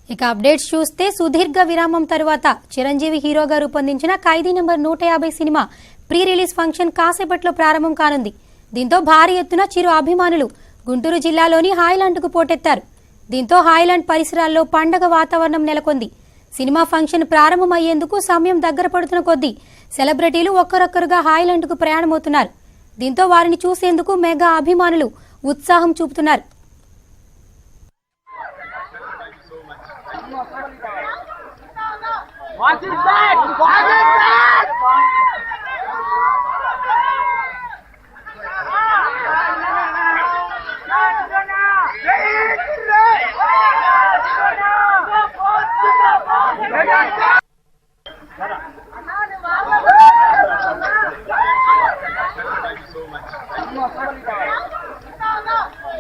ఇక అప్డేట్స్ చూస్తే సుదీర్ఘ విరామం తర్వాత చిరంజీవి హీరోగా రూపొందించిన Khaidi number 150 cinema pre release function కాసేపట్లో ప్రారంభం కానుంది. దీంతో భారీ ఎత్తున చిరు అభిమానులు గుంటూరు జిల్లాలోని హాయ్లాండ్కు పోటెత్తారు. దీంతో హాయ్లాండ్ పరిసరాల్లో పండగ వాతావరణం నెలకొంది. సినిమా ఫంక్షన్ ప్రారంభమయ్యేందుకు సమయం దగ్గర పడుతున్న కొద్దీ సెలబ్రిటీలు ఒక్కరొక్కరుగా హాయ్లాండ్కు ప్రయాణమవుతున్నారు. దీంతో వారిని చూసేందుకు మెగా అభిమానులు ఉత్సాహం చూపుతున్నారు. Watch his back! Watch his back!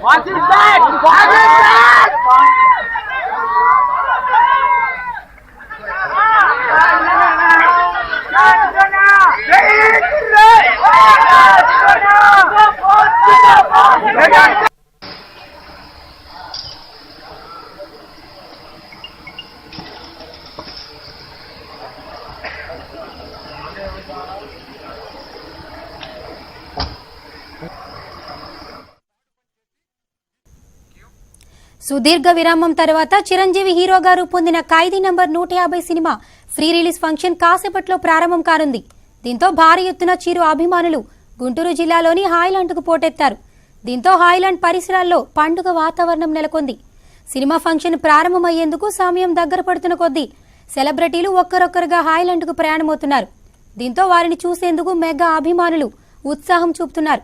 Watch his back! Watch his back! సుదీర్ఘ విరామం తర్వాత చిరంజీవి హీరోగా రూపొందిన Khaidi number 150 cinema pre release function కాసేపట్లో ప్రారంభం కానుంది. దీంతో భారీ ఎత్తున చిరు అభిమానులు గుంటూరు జిల్లాలోని హాయ్లాండ్కు పోటెత్తారు. దీంతో హాయ్లాండ్ పరిసరాల్లో పండుగ వాతావరణం నెలకొంది. సినిమా ఫంక్షన్ ప్రారంభమయ్యేందుకు సమయం దగ్గర పడుతున్న కొద్దీ సెలబ్రిటీలు ఒక్కరొక్కరుగా హాయ్లాండ్కు ప్రయాణమవుతున్నారు. దీంతో వారిని చూసేందుకు మెగా అభిమానులు ఉత్సాహం చూపుతున్నారు.